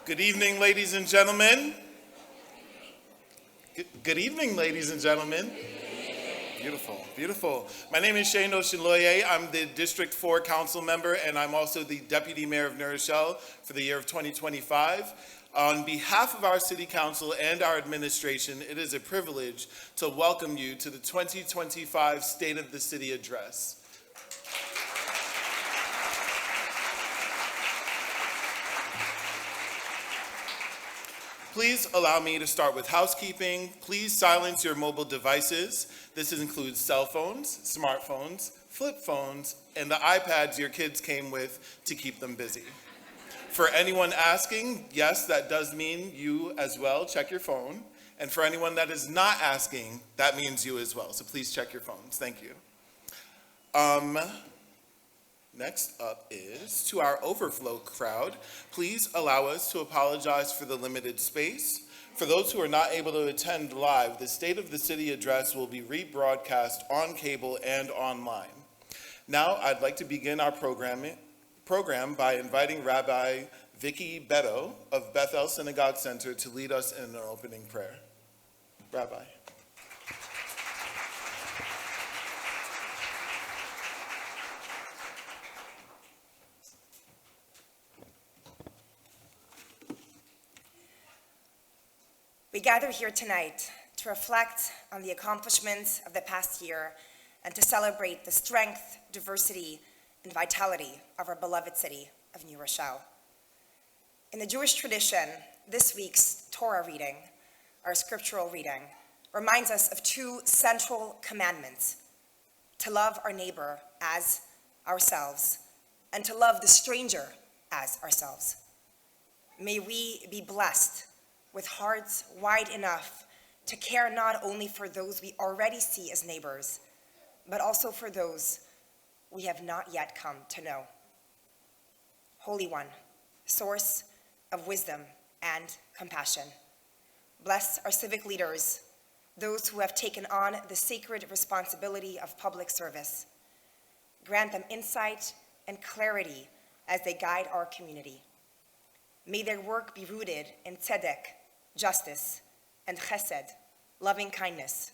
Good evening, ladies and gentlemen. Good evening, ladies and gentlemen. Beautiful, beautiful. My name is Shane Oshinloye. I'm the District 4 Council member, and I'm also the Deputy Mayor of New Rochelle for the year of 2025. On behalf of our City Council and our administration, it is a privilege to welcome you to the 2025 State of the City Address. Please allow me to start with housekeeping. Please silence your mobile devices. This includes cell phones, smartphones, flip phones, and the iPads your kids came with to keep them busy. For anyone asking, yes, that does mean you as well. Check your phone. And for anyone that is not asking, that means you as well. So please check your phones. Thank you. Next up is to our overflow crowd. Please allow us to apologize for the limited space. For those who are not able to attend live, the State of the City Address will be rebroadcast on cable and online. Now, I'd like to begin our program by inviting Rabbi Betto of Bethel Synagogue Center to lead us in an opening prayer. Rabbi. We gather here tonight to reflect on the accomplishments of the past year and to celebrate the strength, diversity, and vitality of our beloved city of New Rochelle. In the Jewish tradition, this week's Torah reading, our scriptural reading, reminds us of two central commandments: to love our neighbor as ourselves and to love the stranger as ourselves. May we be blessed with hearts wide enough to care not only for those we already see as neighbors, but also for those we have not yet come to know. Holy One, source of wisdom and compassion, bless our civic leaders, those who have taken on the sacred responsibility of public service. Grant them insight and clarity as they guide our community. May their work be rooted in tzedek, justice, and chesed, loving kindness,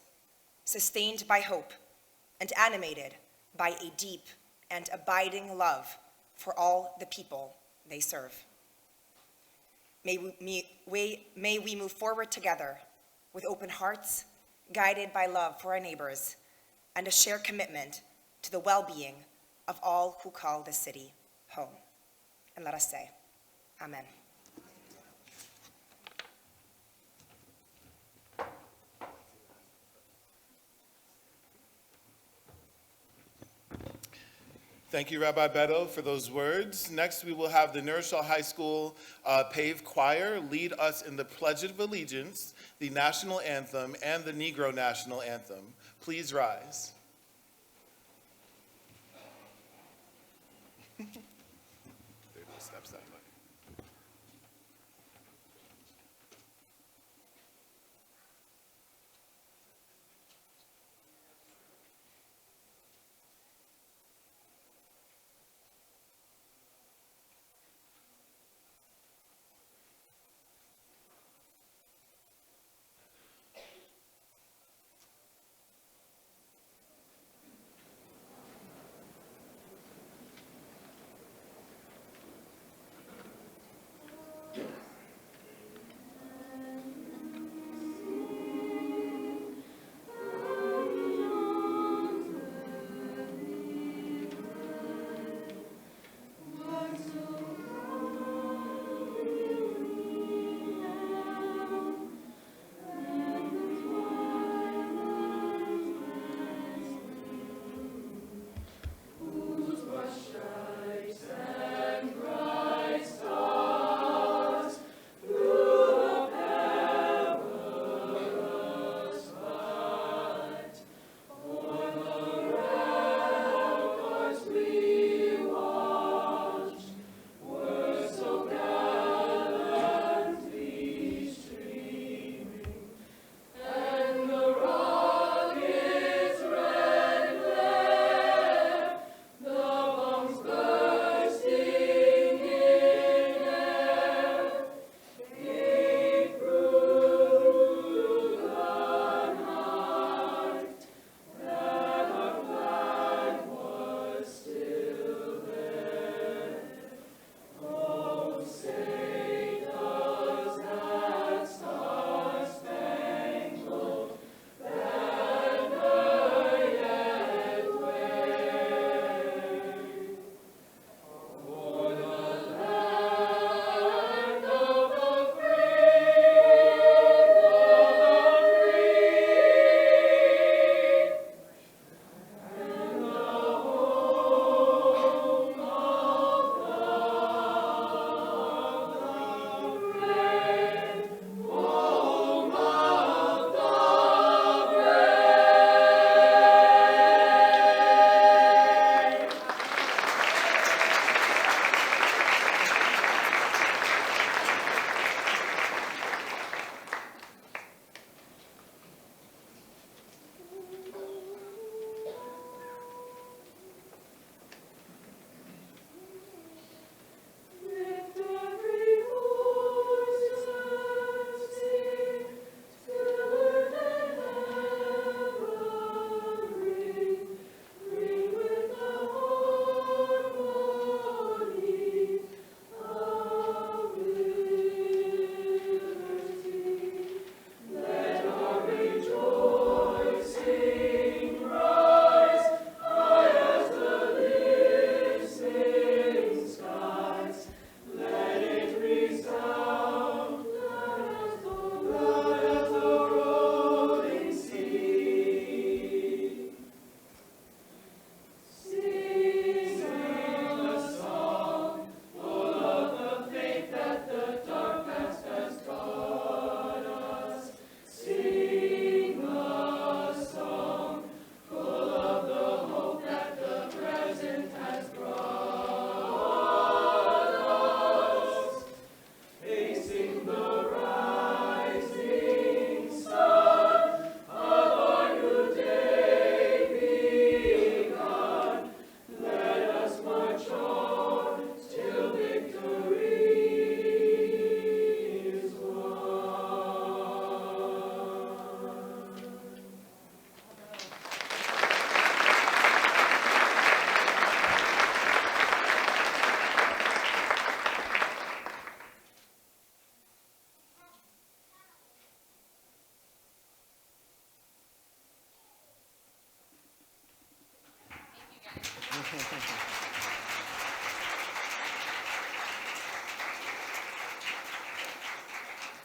sustained by hope and animated by a deep and abiding love for all the people they serve. May we move forward together with open hearts, guided by love for our neighbors, and a shared commitment to the well-being of all who call this city home. And let us say, Amen. Thank you, Rabbi Betto, for those words. Next, we will have the New Rochelle High School Pave Choir lead us in the Pledge of Allegiance, the National Anthem, and the Negro National Anthem. Please rise.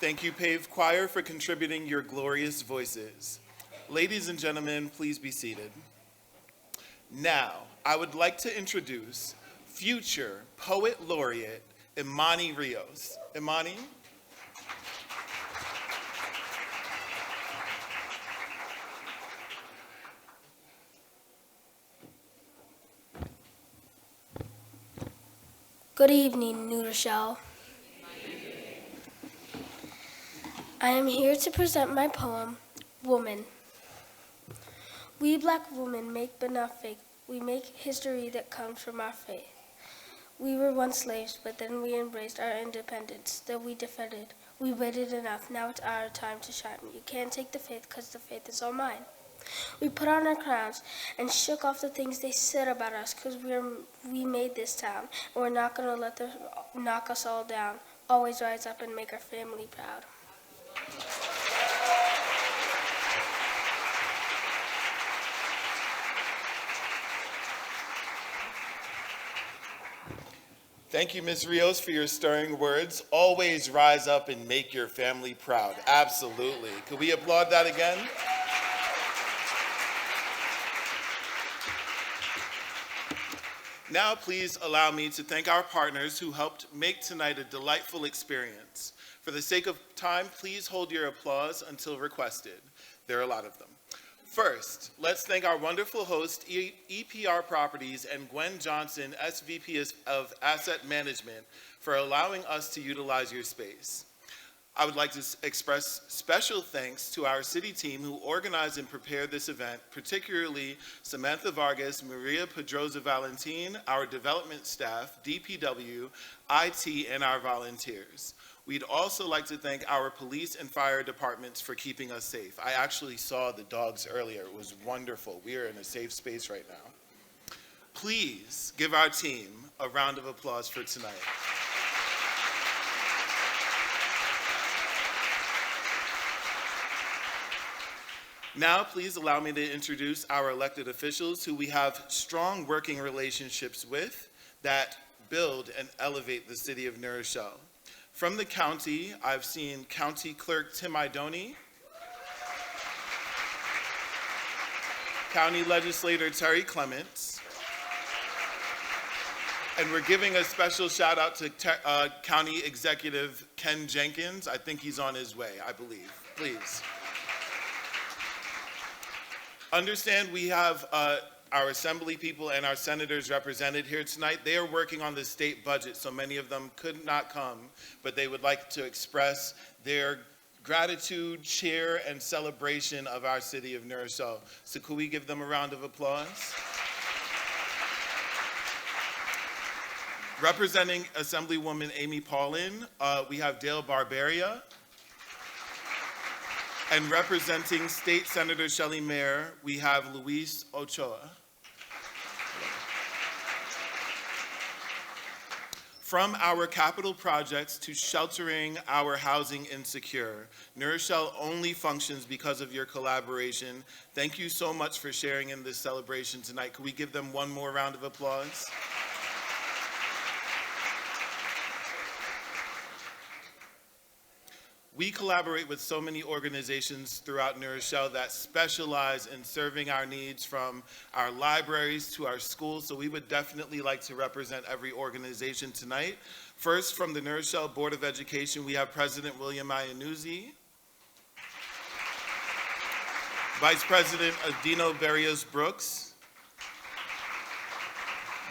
Thank you, Paved Choir, for contributing your glorious voices. Ladies and gentlemen, please be seated. Now, I would like to introduce future Poet Laureate Imani Rios. Imani? Good evening, New Rochelle. I am here to present my poem, Woman. We black women make but not fake. We make history that comes from our faith. We were once slaves, but then we embraced our independence that we defended. We waited enough, now it's our time to shine. You can't take the faith, 'cause the faith is all mine. We put on our crowns and shook off the things they said about us, 'cause we made this town, and we're not gonna let them knock us all down. Always rise up and make our family proud. Thank you, Ms. Rios, for your stirring words. Always rise up and make your family proud. Absolutely. Could we applaud that again? Now, please allow me to thank our partners who helped make tonight a delightful experience. For the sake of time, please hold your applause until requested. There are a lot of them. First, let's thank our wonderful host, EPR Properties, and Gwen Johnson, SVP of Asset Management, for allowing us to utilize your space. I would like to express special thanks to our city team who organized and prepared this event, particularly Samantha Vargas, Maria Pedroza Valentin, our development staff, DPW, IT, and our volunteers. We'd also like to thank our police and fire departments for keeping us safe. I actually saw the dogs earlier. It was wonderful. We are in a safe space right now. Please give our team a round of applause for tonight. Now, please allow me to introduce our elected officials who we have strong working relationships with that build and elevate the city of New Rochelle. From the county, I've seen County Clerk Tim Idoni, County Legislator Terry Clements, and we're giving a special shout out to County Executive Ken Jenkins. I think he's on his way, I believe. Please. Understand we have our assembly people and our senators represented here tonight. They are working on the state budget, so many of them could not come, but they would like to express their gratitude, cheer, and celebration of our city of New Rochelle. So could we give them a round of applause? Representing Assemblywoman Amy Paulin, we have Dale Barbaria. And representing State Senator Rochelle Mayor, we have Luis Ochoa. From our capital projects to sheltering our housing insecure, New Rochelle only functions because of your collaboration. Thank you so much for sharing in this celebration tonight. Could we give them one more round of applause? We collaborate with so many organizations throughout New Rochelle that specialize in serving our needs, from our libraries to our schools, so we would definitely like to represent every organization tonight. First, from the New Rochelle Board of Education, we have President William Iannuzzi, Vice President Adino Barrios Brooks,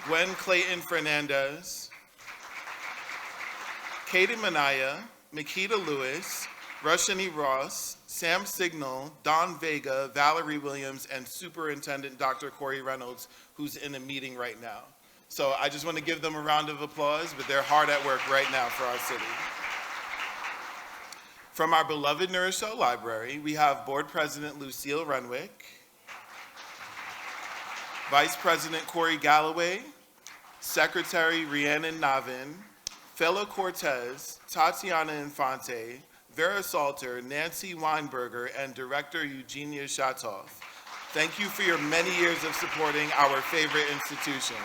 Gwen Clayton Fernandez, Katie Manaya, Makita Lewis, Rushani Ross, Sam Signal, Don Vega, Valerie Williams, and Superintendent Dr. Corey Reynolds, who's in a meeting right now. So I just want to give them a round of applause, but they're hard at work right now for our city. From our beloved New Rochelle Library, we have Board President Lucille Renwick, Vice President Corey Galloway, Secretary Rhiannon Navin, Fellow Cortez, Tatiana Infante, Vera Salter, Nancy Weinberger, and Director Eugenia Shatoff. Thank you for your many years of supporting our favorite institution.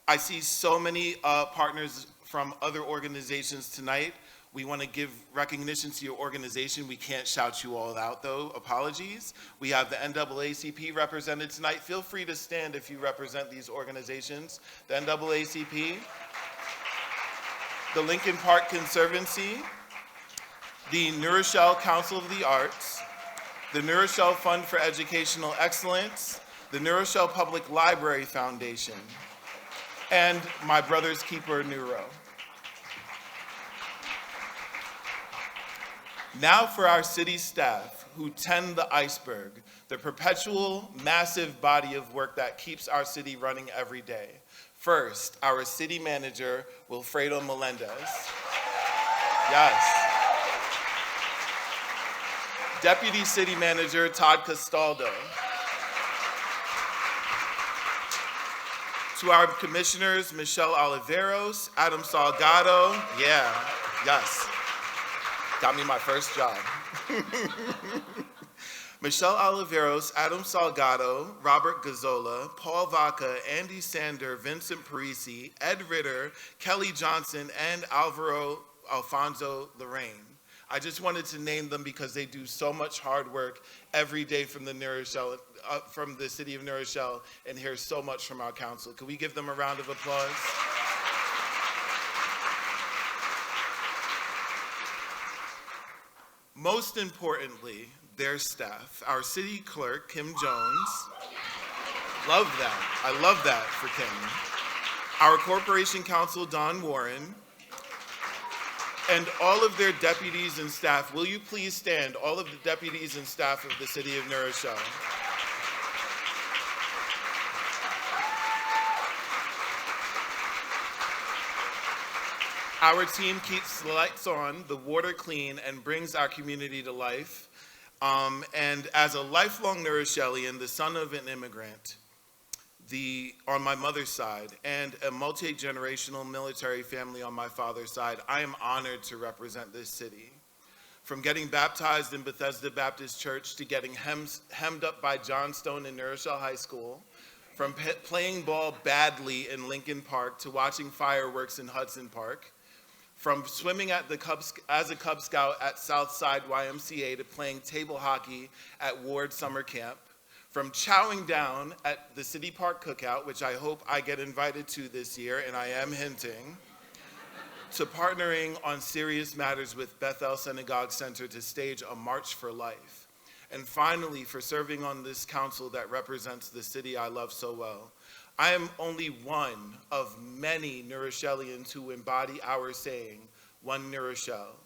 I see so many partners from other organizations tonight. We want to give recognition to your organization. We can't shout you all out, though. Apologies. We have the NAACP represented tonight. Feel free to stand if you represent these organizations. The NAACP, the Lincoln Park Conservancy, the New Rochelle Council of the Arts, the New Rochelle Fund for Educational Excellence, the New Rochelle Public Library Foundation, and my brother's keeper, Neuro. Now for our city staff who tend the iceberg, the perpetual, massive body of work that keeps our city running every day. First, our city manager, Wilfredo Melendez. Yes. Deputy City Manager, Todd Castaldo. To our commissioners, Michelle Oliveros, Adam Salgado. Yeah, yes. Got me my first job. Michelle Oliveros, Adam Salgado, Robert Gazzola, Paul Vaca, Andy Sander, Vincent Parisi, Ed Ritter, Kelly Johnson, and Alvaro Alfonso Lorraine. I just wanted to name them because they do so much hard work every day from the from the City of New Rochelle, and hear so much from our council. Can we give them a round of applause? Most importantly, their staff. Our city clerk, Kim Jones. Love that. I love that for Kim. Our corporation counsel, Don Warren. And all of their deputies and staff. Will you please stand, all of the deputies and staff of the City of New Rochelle. Our team keeps the lights on, the water clean, and brings our community to life. And as a lifelong New Rochellian, the son of an immigrant, on my mother's side, and a multi-generational military family on my father's side, I am honored to represent this city. From getting baptized in Bethesda Baptist Church to getting hemmed up by John Stone in New Rochelle High School, from playing ball badly in Lincoln Park to watching fireworks in Hudson Park, from swimming as a Cub Scout at Southside YMCA to playing table hockey at Ward Summer Camp, from chowing down at the City Park Cookout, which I hope I get invited to this year, and I am hinting, to partnering on serious matters with Bethel Synagogue Center to stage a March for Life. And finally, for serving on this council that represents the city I love so well. I am only one of many New Rochellians who embody our saying, one New Rochelle.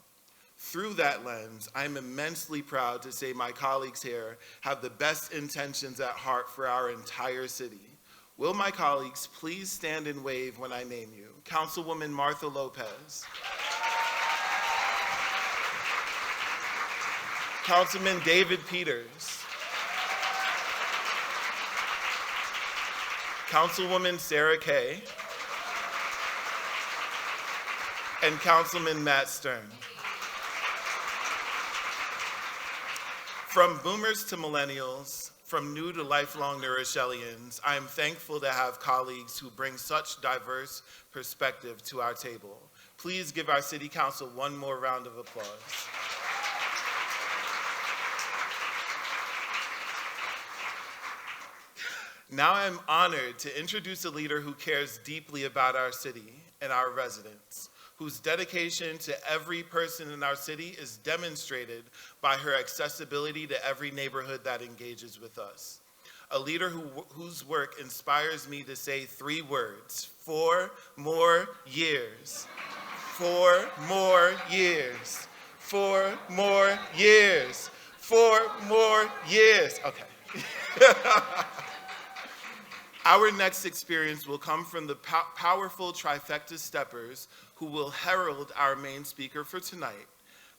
Through that lens, I'm immensely proud to say my colleagues here have the best intentions at heart for our entire city. Will my colleagues please stand and wave when I name you? Councilwoman Martha Lopez. Councilman David Peters. Councilwoman Sarah Kay. And Councilman Matt Stern. From boomers to millennials, from new to lifelong New Rochellians, I am thankful to have colleagues who bring such diverse perspective to our table. Please give our City Council one more round of applause. Now I'm honored to introduce a leader who cares deeply about our city and our residents, whose dedication to every person in our city is demonstrated by her accessibility to every neighborhood that engages with us. A leader whose work inspires me to say 3 words: 4 more years. 4 more years. 4 more years. 4 more years. Okay. Our next experience will come from the powerful trifecta steppers who will herald our main speaker for tonight.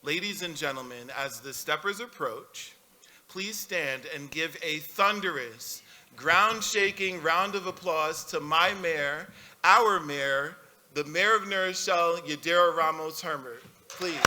Ladies and gentlemen, as the steppers approach, please stand and give a thunderous, ground-shaking round of applause to my mayor, our mayor, the mayor of New Rochelle, Yadira Ramos-Herbert. Please.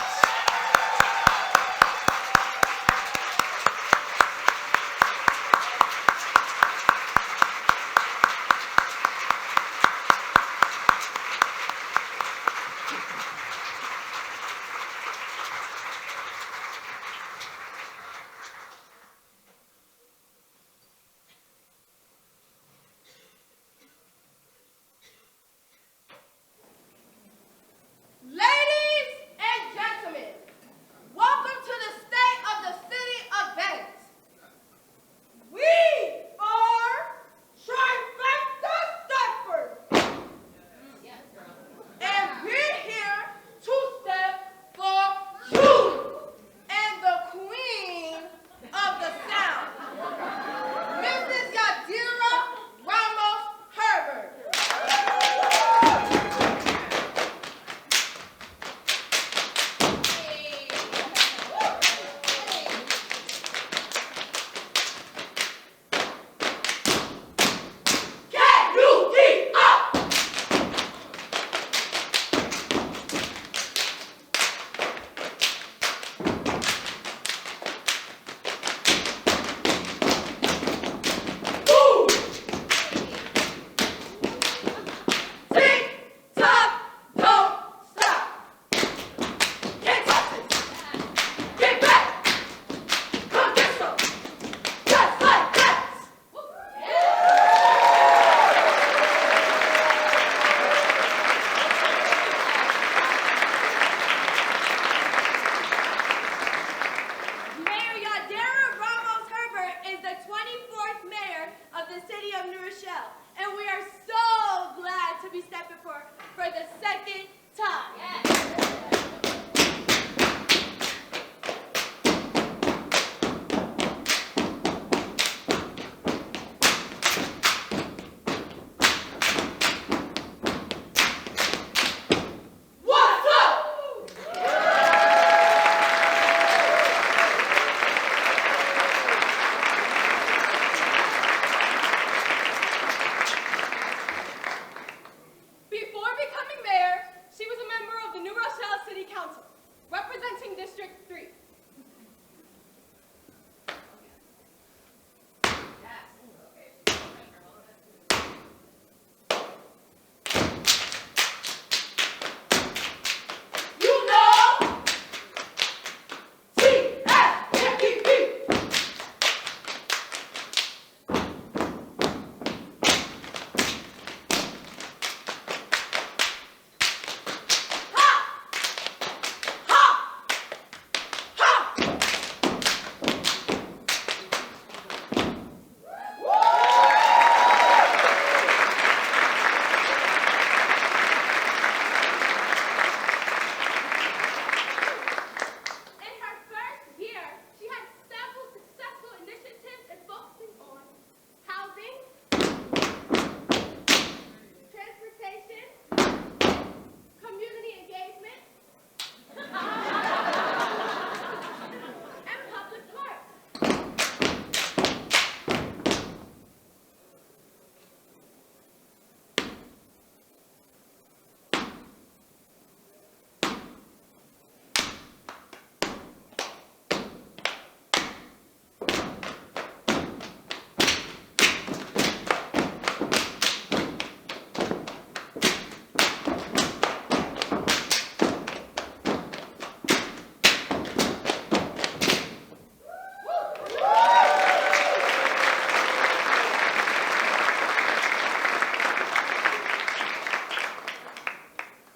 for the second time. Before becoming mayor, she was a member of the New Rochelle City Council, representing District 3. You know, TSMPP. In her first year, she had several successful initiatives and focusing on housing, transportation, community engagement, and public works.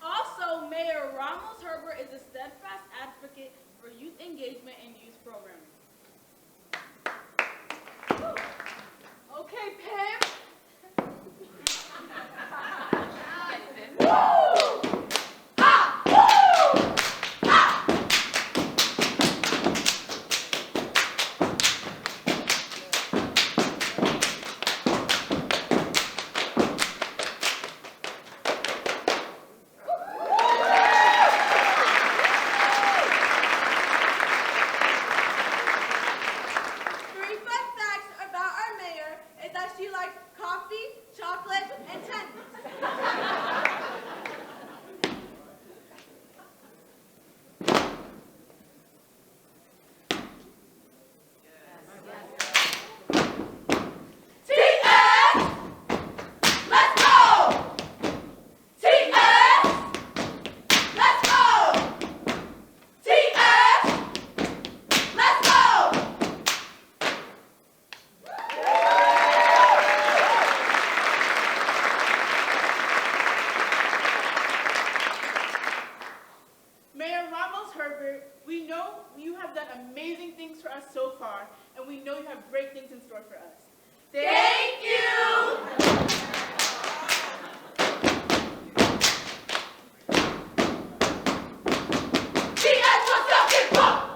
Also, Mayor Ramos-Herbert is a steadfast advocate for youth engagement and youth programming. Okay, Pam. Three fun facts about our mayor is that she likes coffee, chocolate, and tennis. TS! Let's go! TS! Let's go! TS! Let's go! Mayor Ramos-Herbert, we know you have done amazing things for us so far, and we know you have great things in store for us. Thank you! TS, what's up, hip hop?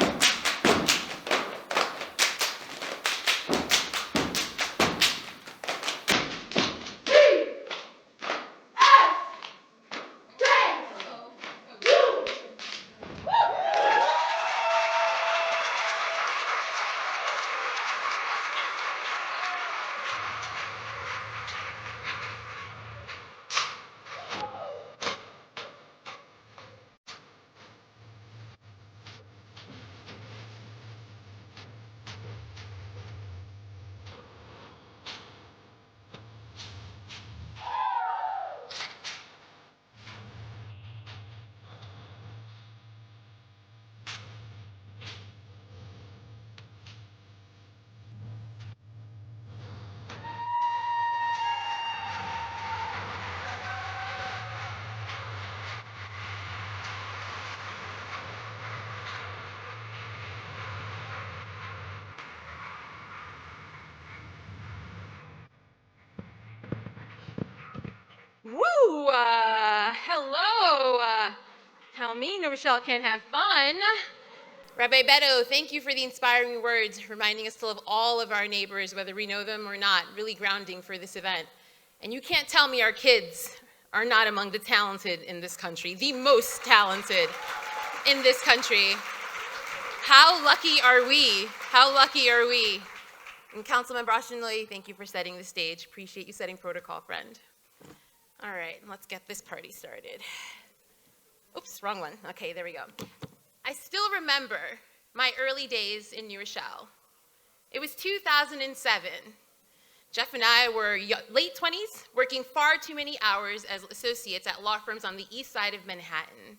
Tell me New Rochelle can't have fun. Rabbi Betto, thank you for the inspiring words, reminding us to love all of our neighbors, whether we know them or not, really grounding for this event. And you can't tell me our kids are not among the talented in this country, the most talented in this country. How lucky are we? How lucky are we? And Councilmember Ashenloy, thank you for setting the stage. Appreciate you setting protocol, friend. All right, let's get this party started. Oops, wrong one. Okay, there we go. I still remember my early days in New Rochelle. It was 2007. Jeff and I were late 20s, working far too many hours as associates at law firms on the east side of Manhattan.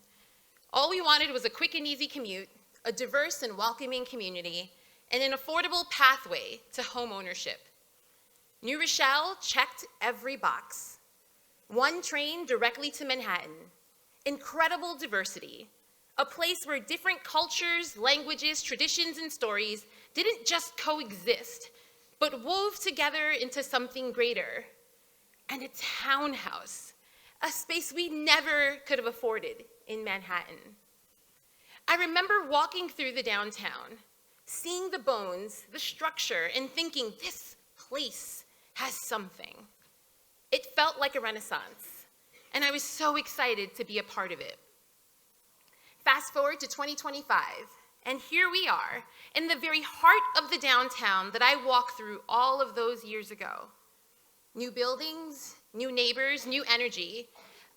All we wanted was a quick and easy commute, a diverse and welcoming community, and an affordable pathway to home ownership. New Rochelle checked every box. One train directly to Manhattan, incredible diversity, a place where different cultures, languages, traditions, and stories didn't just coexist, but wove together into something greater. And a townhouse, a space we never could have afforded in Manhattan. I remember walking through the downtown, seeing the bones, the structure, and thinking, this place has something. It felt like a renaissance, and I was so excited to be a part of it. Fast forward to 2025, and here we are, in the very heart of the downtown that I walked through all of those years ago. New buildings, new neighbors, new energy,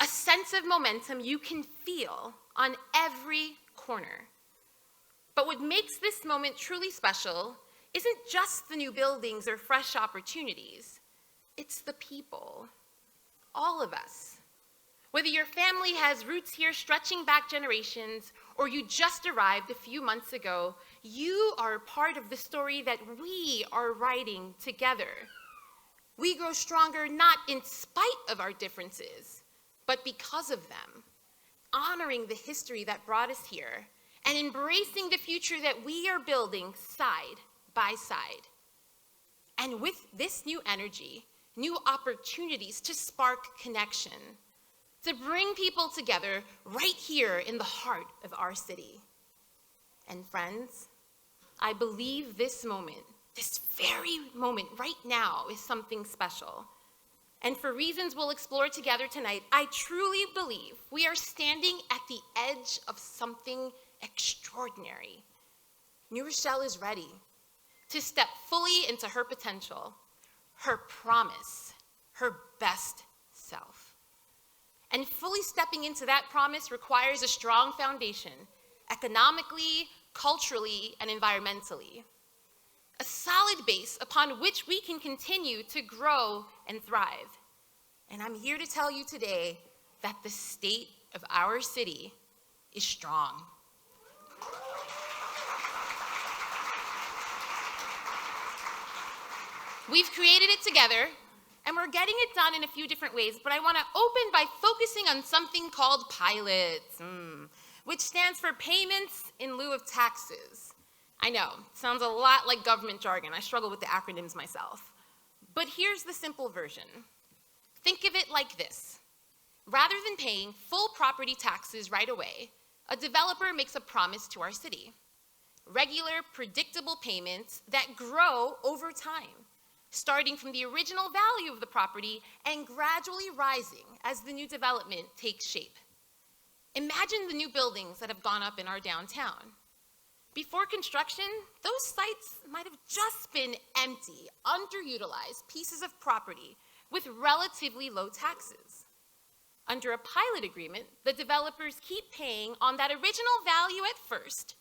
a sense of momentum you can feel on every corner. But what makes this moment truly special isn't just the new buildings or fresh opportunities, it's the people, all of us. Whether your family has roots here stretching back generations, or you just arrived a few months ago, you are part of the story that we are writing together. We grow stronger not in spite of our differences, but because of them, honoring the history that brought us here, and embracing the future that we are building side by side. And with this new energy, new opportunities to spark connection, to bring people together right here in the heart of our city. And friends, I believe this moment, this very moment right now, is something special. And for reasons we'll explore together tonight, I truly believe we are standing at the edge of something extraordinary. New Rochelle is ready to step fully into her potential, her promise, her best self. And fully stepping into that promise requires a strong foundation, economically, culturally, and environmentally. A solid base upon which we can continue to grow and thrive. And I'm here to tell you today that the state of our city is strong. We've created it together, and we're getting it done in a few different ways, but I want to open by focusing on something called pilots, which stands for payments in lieu of taxes. I know, sounds a lot like government jargon. I struggle with the acronyms myself. But here's the simple version. Think of it like this. Rather than paying full property taxes right away, a developer makes a promise to our city. Regular, predictable payments that grow over time, starting from the original value of the property and gradually rising as the new development takes shape. Imagine the new buildings that have gone up in our downtown. Before construction, those sites might have just been empty, underutilized pieces of property with relatively low taxes. Under a pilot agreement, the developers keep paying on that original value at first,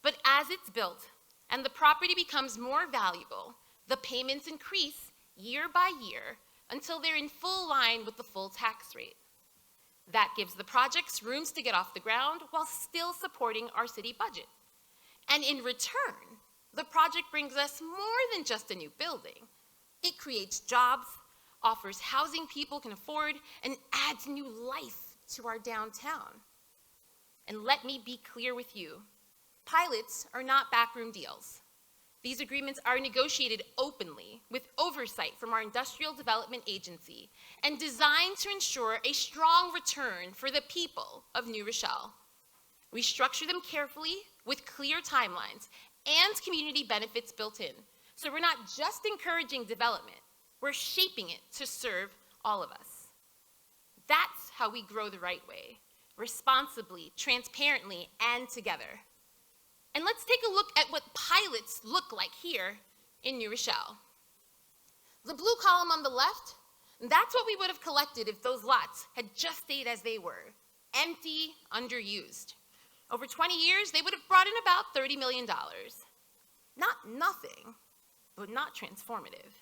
but as it's built and the property becomes more valuable, the payments increase year by year until they're in full line with the full tax rate. That gives the projects rooms to get off the ground while still supporting our city budget. And in return, the project brings us more than just a new building. It creates jobs, offers housing people can afford, and adds new life to our downtown. And let me be clear with you, pilots are not backroom deals. These agreements are negotiated openly with oversight from our Industrial Development Agency and designed to ensure a strong return for the people of New Rochelle. We structure them carefully with clear timelines and community benefits built in. So we're not just encouraging development, we're shaping it to serve all of us. That's how we grow the right way, responsibly, transparently, and together. And let's take a look at what pilots look like here in New Rochelle. The blue column on the left, that's what we would have collected if those lots had just stayed as they were, empty, underused. Over 20 years, they would have brought in about $30 million. Not nothing, but not transformative.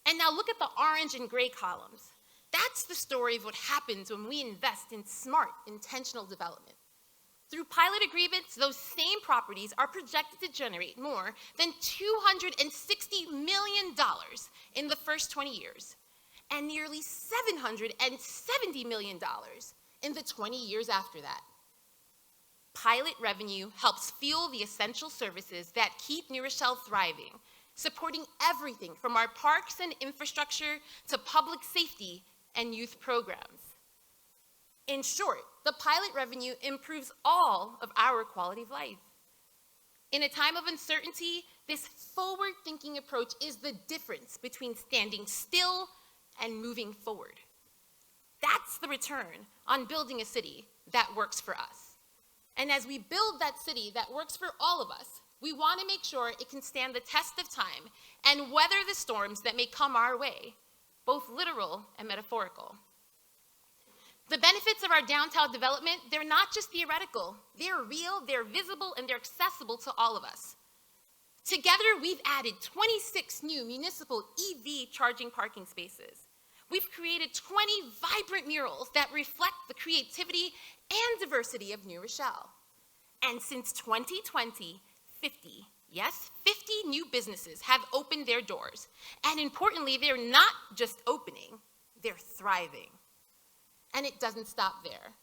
And now look at the orange and gray columns. That's the story of what happens when we invest in smart, intentional development. Through pilot agreements, those same properties are projected to generate more than $260 million in the first 20 years, and nearly $770 million in the 20 years after that. Pilot revenue helps fuel the essential services that keep New Rochelle thriving, supporting everything from our parks and infrastructure to public safety and youth programs. In short, the pilot revenue improves all of our quality of life. In a time of uncertainty, this forward-thinking approach is the difference between standing still and moving forward. That's the return on building a city that works for us. And as we build that city that works for all of us, we want to make sure it can stand the test of time and weather the storms that may come our way, both literal and metaphorical. The benefits of our downtown development, they're not just theoretical. They're real, they're visible, and they're accessible to all of us. Together, we've added 26 new municipal EV charging parking spaces. We've created 20 vibrant murals that reflect the creativity and diversity of New Rochelle. And since 2020, 50 new businesses have opened their doors. And importantly, they're not just opening, they're thriving. And it doesn't stop there.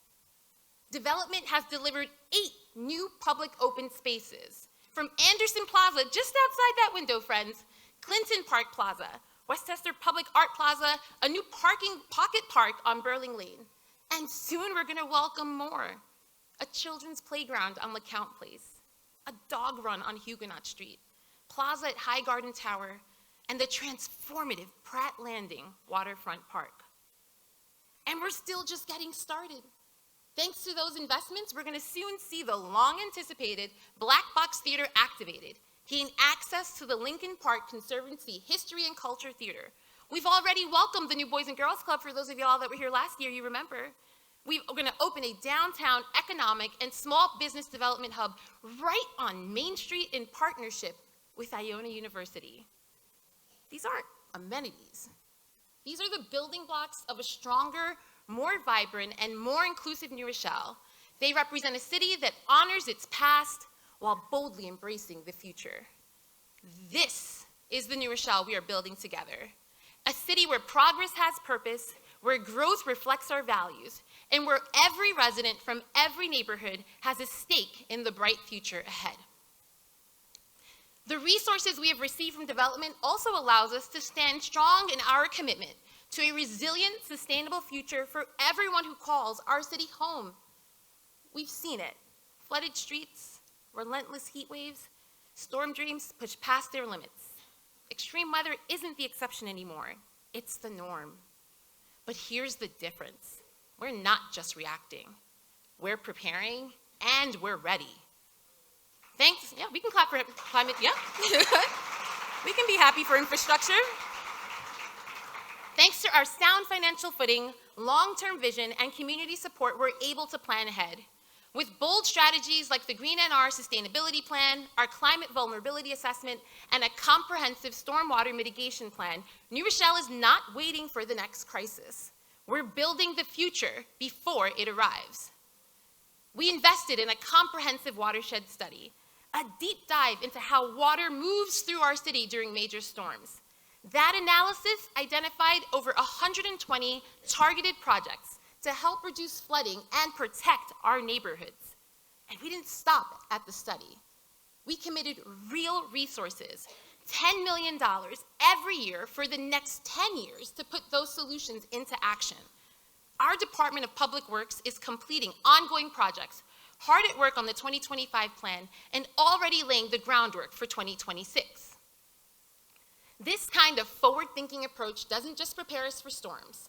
Development has delivered 8 new public open spaces, from Anderson Plaza, just outside that window, friends, Clinton Park Plaza, Westchester Public Art Plaza, a new pocket park on Burling Lane. And soon we're gonna welcome more. A children's playground on LeCount Place, a dog run on Huguenot Street, Plaza at High Garden Tower, and the transformative Pratt Landing waterfront park. And we're still just getting started. Thanks to those investments, we're gonna soon see the long-anticipated Black Box Theater activated, gain access to the Lincoln Park Conservancy History and Culture Theater. We've already welcomed the new Boys and Girls Club. For those of y'all that were here last year, you remember. We're gonna open a downtown economic and small business development hub right on Main Street in partnership with Iona University. These aren't amenities. These are the building blocks of a stronger, more vibrant, and more inclusive New Rochelle. They represent a city that honors its past while boldly embracing the future. This is the New Rochelle we are building together. A city where progress has purpose, where growth reflects our values, and where every resident from every neighborhood has a stake in the bright future ahead. The resources we have received from development also allows us to stand strong in our commitment to a resilient, sustainable future for everyone who calls our city home. We've seen it. Flooded streets, relentless heat waves, storm dreams push past their limits. Extreme weather isn't the exception anymore. It's the norm. But here's the difference. We're not just reacting. We're preparing and we're ready. Thanks, yeah, we can clap for climate, yeah. We can be happy for infrastructure. Thanks to our sound financial footing, long-term vision, and community support, we're able to plan ahead. With bold strategies like the Green NR Sustainability Plan, our Climate Vulnerability Assessment, and a comprehensive stormwater mitigation plan, New Rochelle is not waiting for the next crisis. We're building the future before it arrives. We invested in a comprehensive watershed study, a deep dive into how water moves through our city during major storms. That analysis identified over 120 targeted projects to help reduce flooding and protect our neighborhoods. And we didn't stop at the study. We committed real resources, $10 million every year for the next 10 years to put those solutions into action. Our Department of Public Works is completing ongoing projects hard at work on the 2025 plan and already laying the groundwork for 2026. This kind of forward-thinking approach doesn't just prepare us for storms.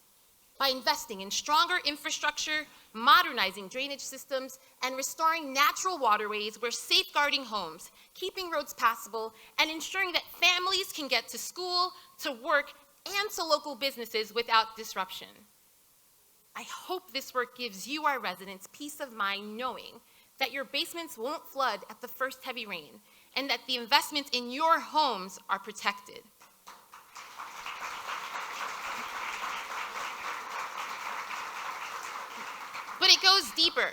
By investing in stronger infrastructure, modernizing drainage systems, and restoring natural waterways, we're safeguarding homes, keeping roads passable, and ensuring that families can get to school, to work, and to local businesses without disruption. I hope this work gives you, our residents, peace of mind knowing that your basements won't flood at the first heavy rain, and that the investments in your homes are protected. But it goes deeper.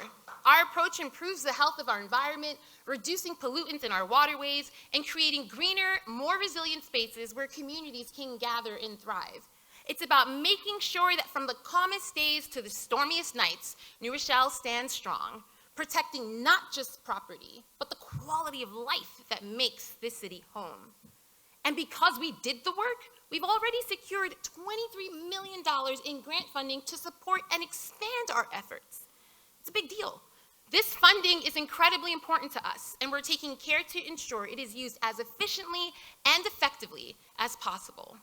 Our approach improves the health of our environment, reducing pollutants in our waterways, and creating greener, more resilient spaces where communities can gather and thrive. It's about making sure that from the calmest days to the stormiest nights, New Rochelle stands strong, protecting not just property, but the quality of life that makes this city home. And because we did the work, we've already secured $23 million in grant funding to support and expand our efforts. It's a big deal. This funding is incredibly important to us, and we're taking care to ensure it is used as efficiently and effectively as possible.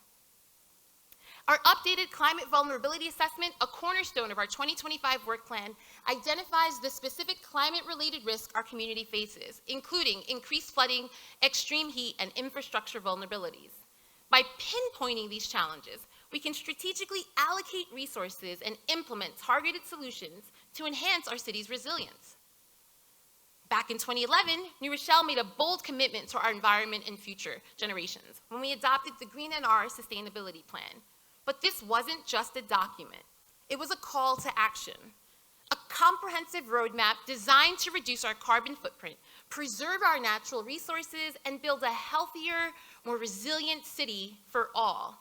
Our updated climate vulnerability assessment, a cornerstone of our 2025 work plan, identifies the specific climate-related risks our community faces, including increased flooding, extreme heat, and infrastructure vulnerabilities. By pinpointing these challenges, we can strategically allocate resources and implement targeted solutions to enhance our city's resilience. Back in 2011, New Rochelle made a bold commitment to our environment and future generations when we adopted the Green NR Sustainability Plan. But this wasn't just a document. It was a call to action, a comprehensive roadmap designed to reduce our carbon footprint, preserve our natural resources, and build a healthier, more resilient city for all.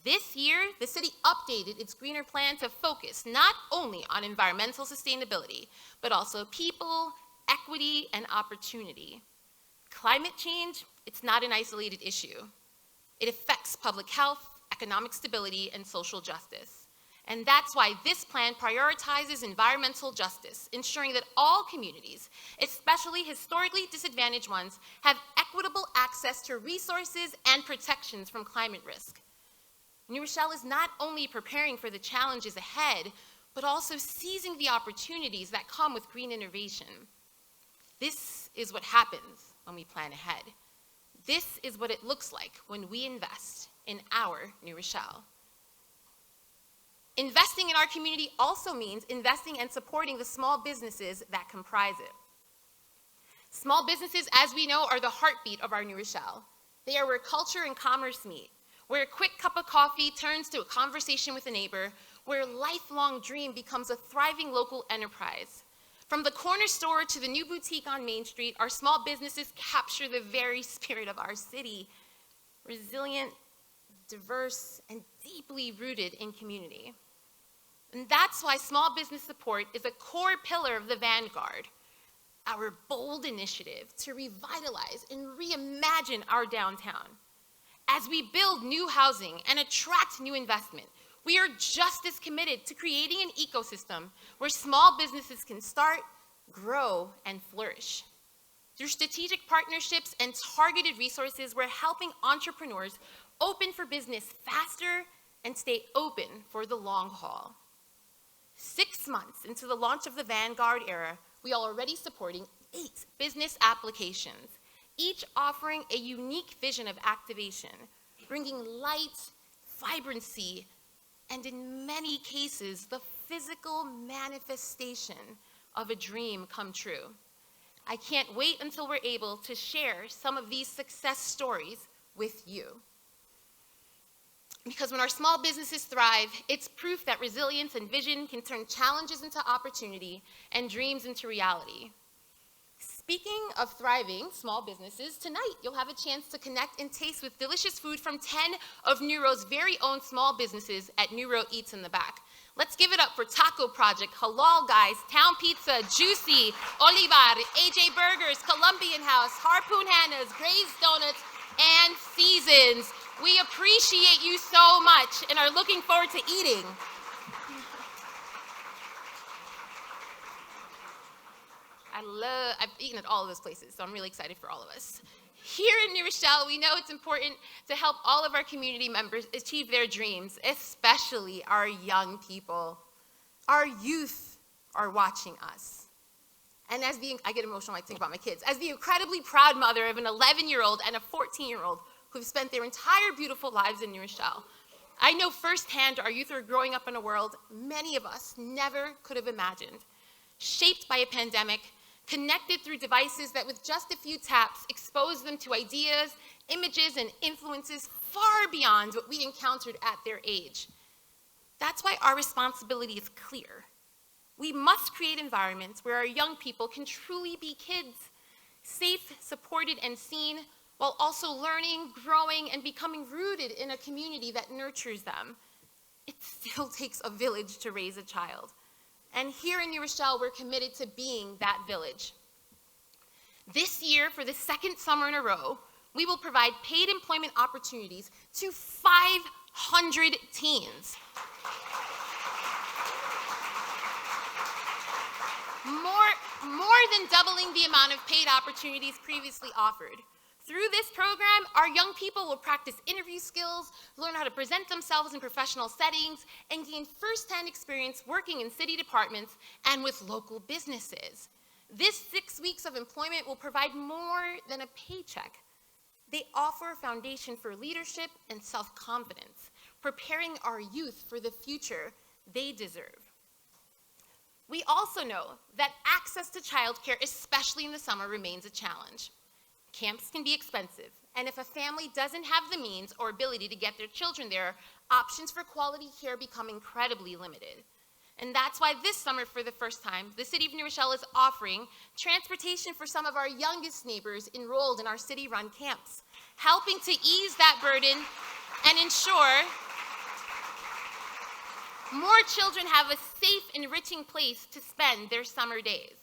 This year, the city updated its greener plan to focus not only on environmental sustainability, but also people, equity, and opportunity. Climate change, it's not an isolated issue. It affects public health, economic stability, and social justice. And that's why this plan prioritizes environmental justice, ensuring that all communities, especially historically disadvantaged ones, have equitable access to resources and protections from climate risk. New Rochelle is not only preparing for the challenges ahead, but also seizing the opportunities that come with green innovation. This is what happens when we plan ahead. This is what it looks like when we invest in our New Rochelle. Investing in our community also means investing and supporting the small businesses that comprise it. Small businesses, as we know, are the heartbeat of our New Rochelle. They are where culture and commerce meet, where a quick cup of coffee turns to a conversation with a neighbor, where a lifelong dream becomes a thriving local enterprise. From the corner store to the new boutique on Main Street, our small businesses capture the very spirit of our city, resilient, diverse, and deeply rooted in community. And that's why small business support is a core pillar of the Vanguard, our bold initiative to revitalize and reimagine our downtown. As we build new housing and attract new investment, we are just as committed to creating an ecosystem where small businesses can start, grow, and flourish. Through strategic partnerships and targeted resources, we're helping entrepreneurs open for business faster and stay open for the long haul. 6 months into the launch of the Vanguard era, we are already supporting 8 business applications, each offering a unique vision of activation, bringing light, vibrancy, and in many cases, the physical manifestation of a dream come true. I can't wait until we're able to share some of these success stories with you. Because when our small businesses thrive, it's proof that resilience and vision can turn challenges into opportunity and dreams into reality. Speaking of thriving small businesses, tonight you'll have a chance to connect and taste with delicious food from 10 of Newell's very own small businesses at Newell Eats in the back. Let's give it up for Taco Project, Halal Guys, Town Pizza, Juicy, Olivar, AJ Burgers, Colombian House, Harpoon Hannah's, Gray's Donuts, and Seasons. We appreciate you so much and are looking forward to eating. I've eaten at all of those places, so I'm really excited for all of us. Here in New Rochelle, we know it's important to help all of our community members achieve their dreams, especially our young people. Our youth are watching us. And I get emotional when I think about my kids. As the incredibly proud mother of an 11-year-old and a 14-year-old who've spent their entire beautiful lives in New Rochelle, I know firsthand our youth are growing up in a world many of us never could have imagined. Shaped by a pandemic, connected through devices that with just a few taps expose them to ideas, images, and influences far beyond what we encountered at their age. That's why our responsibility is clear. We must create environments where our young people can truly be kids, safe, supported, and seen, while also learning, growing, and becoming rooted in a community that nurtures them. It still takes a village to raise a child. And here in New Rochelle, we're committed to being that village. This year, for the second summer in a row, we will provide paid employment opportunities to 500 teens. More than doubling the amount of paid opportunities previously offered. Through this program, our young people will practice interview skills, learn how to present themselves in professional settings, and gain firsthand experience working in city departments and with local businesses. This 6 weeks of employment will provide more than a paycheck. They offer a foundation for leadership and self-confidence, preparing our youth for the future they deserve. We also know that access to childcare, especially in the summer, remains a challenge. Camps can be expensive, and if a family doesn't have the means or ability to get their children there, options for quality care become incredibly limited. And that's why this summer, for the first time, the City of New Rochelle is offering transportation for some of our youngest neighbors enrolled in our city-run camps, helping to ease that burden and ensure more children have a safe, enriching place to spend their summer days.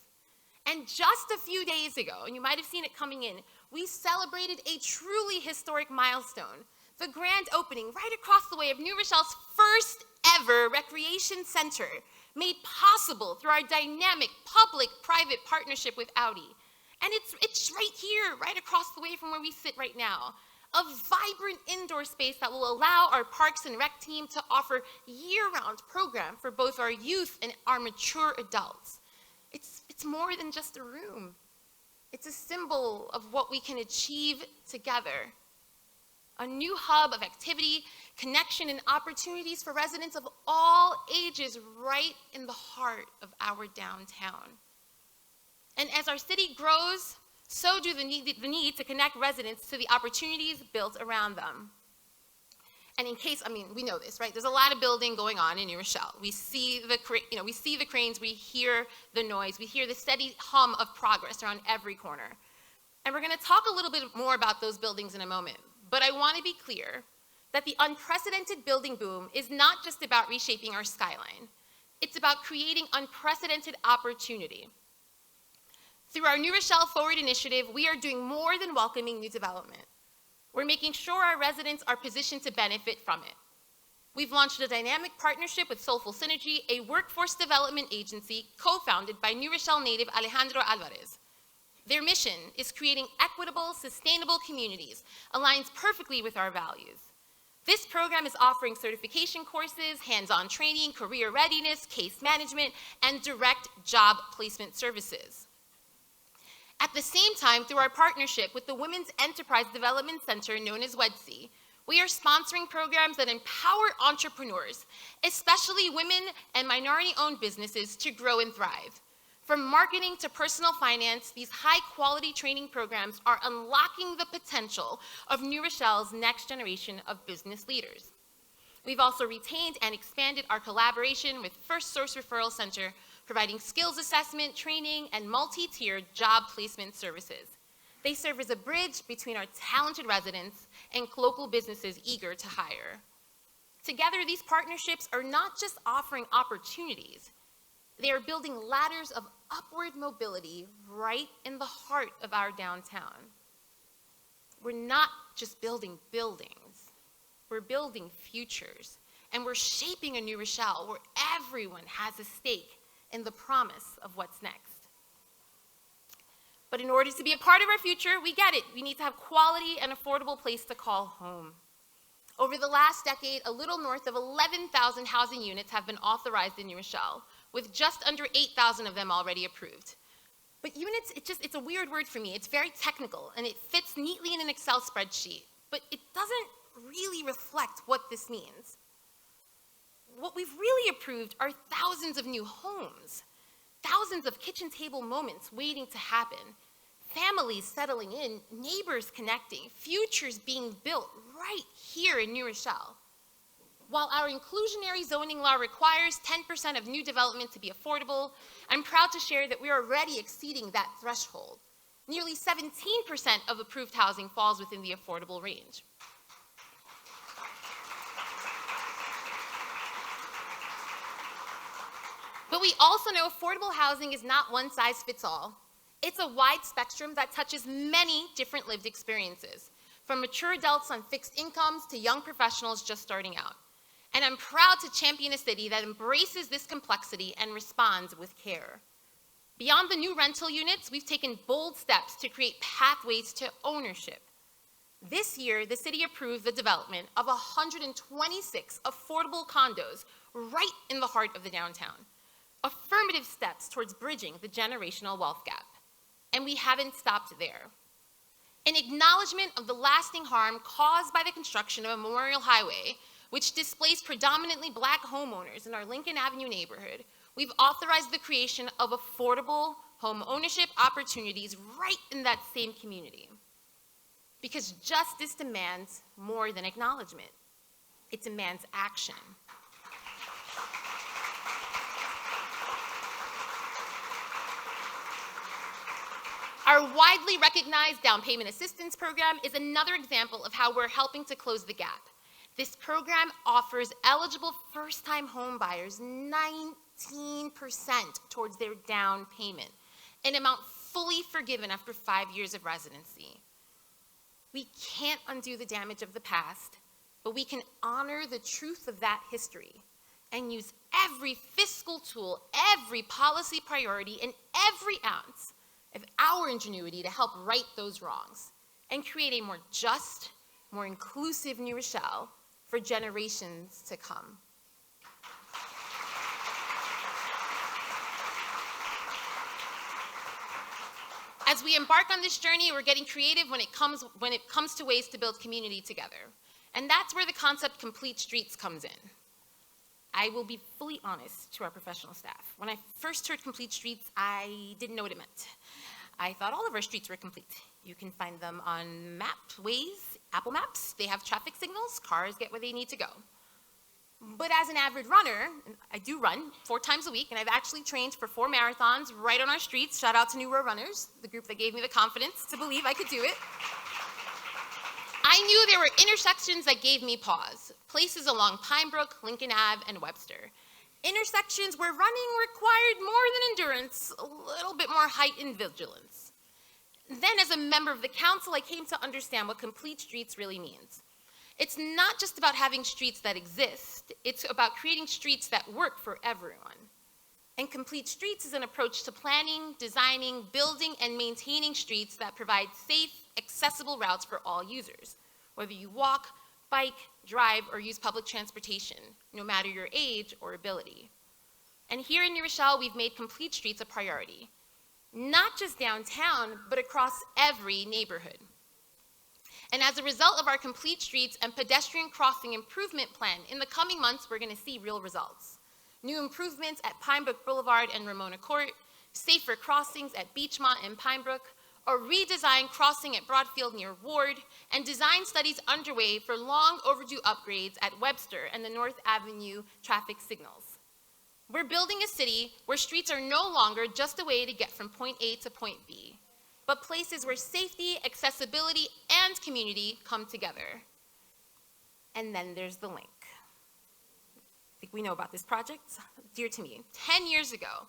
And just a few days ago, and you might have seen it coming in, we celebrated a truly historic milestone, the grand opening right across the way of New Rochelle's first ever recreation center, made possible through our dynamic public-private partnership with Audi. And it's right here, right across the way from where we sit right now. A vibrant indoor space that will allow our Parks and Rec team to offer year-round program for both our youth and our mature adults. It's more than just a room. It's a symbol of what we can achieve together. A new hub of activity, connection, and opportunities for residents of all ages right in the heart of our downtown. And as our city grows, so do the need to connect residents to the opportunities built around them. And in case, we know this, right? There's a lot of building going on in New Rochelle. We see the cranes, we hear the noise, we hear the steady hum of progress around every corner. And we're gonna talk a little bit more about those buildings in a moment. But I wanna be clear that the unprecedented building boom is not just about reshaping our skyline. It's about creating unprecedented opportunity. Through our New Rochelle Forward initiative, we are doing more than welcoming new development. We're making sure our residents are positioned to benefit from it. We've launched a dynamic partnership with Soulful Synergy, a workforce development agency co-founded by New Rochelle native Alejandro Alvarez. Their mission is creating equitable, sustainable communities, aligns perfectly with our values. This program is offering certification courses, hands-on training, career readiness, case management, and direct job placement services. At the same time, through our partnership with the Women's Enterprise Development Center, known as WEDC, we are sponsoring programs that empower entrepreneurs, especially women and minority-owned businesses, to grow and thrive. From marketing to personal finance, these high-quality training programs are unlocking the potential of New Rochelle's next generation of business leaders. We've also retained and expanded our collaboration with First Source Referral Center, providing skills assessment, training, and multi-tiered job placement services. They serve as a bridge between our talented residents and local businesses eager to hire. Together, these partnerships are not just offering opportunities, they are building ladders of upward mobility right in the heart of our downtown. We're not just building buildings, we're building futures, and we're shaping a New Rochelle where everyone has a stake in the promise of what's next. But in order to be a part of our future, we get it. We need to have quality and affordable place to call home. Over the last decade, a little north of 11,000 housing units have been authorized in New Rochelle, with just under 8,000 of them already approved. But units, it's a weird word for me. It's very technical, and it fits neatly in an Excel spreadsheet, but it doesn't really reflect what this means. What we've really approved are thousands of new homes, thousands of kitchen table moments waiting to happen, families settling in, neighbors connecting, futures being built right here in New Rochelle. While our inclusionary zoning law requires 10% of new development to be affordable, I'm proud to share that we are already exceeding that threshold. Nearly 17% of approved housing falls within the affordable range. But we also know affordable housing is not one size fits all. It's a wide spectrum that touches many different lived experiences, from mature adults on fixed incomes to young professionals just starting out. And I'm proud to champion a city that embraces this complexity and responds with care. Beyond the new rental units, we've taken bold steps to create pathways to ownership. This year, the city approved the development of 126 affordable condos right in the heart of the downtown. Affirmative steps towards bridging the generational wealth gap. And we haven't stopped there. In acknowledgement of the lasting harm caused by the construction of a Memorial Highway, which displaced predominantly Black homeowners in our Lincoln Avenue neighborhood, we've authorized the creation of affordable home ownership opportunities right in that same community. Because justice demands more than acknowledgement. It demands action. Our widely recognized down payment assistance program is another example of how we're helping to close the gap. This program offers eligible first-time home buyers 19% towards their down payment, an amount fully forgiven after 5 years of residency. We can't undo the damage of the past, but we can honor the truth of that history and use every fiscal tool, every policy priority, and every ounce of our ingenuity to help right those wrongs and create a more just, more inclusive New Rochelle for generations to come. As we embark on this journey, we're getting creative when it comes to ways to build community together. And that's where the concept Complete Streets comes in. I will be fully honest to our professional staff. When I first heard Complete Streets, I didn't know what it meant. I thought all of our streets were complete. You can find them on Maps, Waze, Apple Maps. They have traffic signals. Cars get where they need to go. But as an avid runner, I do run 4 times a week, and I've actually trained for 4 marathons right on our streets. Shout out to Newell Runners, the group that gave me the confidence to believe I could do it. I knew there were intersections that gave me pause, places along Pinebrook, Lincoln Ave, and Webster. Intersections where running required more than endurance, a little bit more height and vigilance. Then, as a member of the council, I came to understand what Complete Streets really means. It's not just about having streets that exist, it's about creating streets that work for everyone. And Complete Streets is an approach to planning, designing, building, and maintaining streets that provide safe, accessible routes for all users, whether you walk, bike, drive, or use public transportation, no matter your age or ability. And here in New Rochelle, we've made Complete Streets a priority, not just downtown, but across every neighborhood. And as a result of our Complete Streets and pedestrian crossing improvement plan, in the coming months, we're gonna see real results. New improvements at Pinebrook Boulevard and Ramona Court, safer crossings at Beachmont and Pinebrook, a redesigned crossing at Broadfield near Ward, and design studies underway for long overdue upgrades at Webster and the North Avenue traffic signals. We're building a city where streets are no longer just a way to get from point A to point B, but places where safety, accessibility, and community come together. And then there's the link. I think we know about this project. Dear to me, 10 years ago,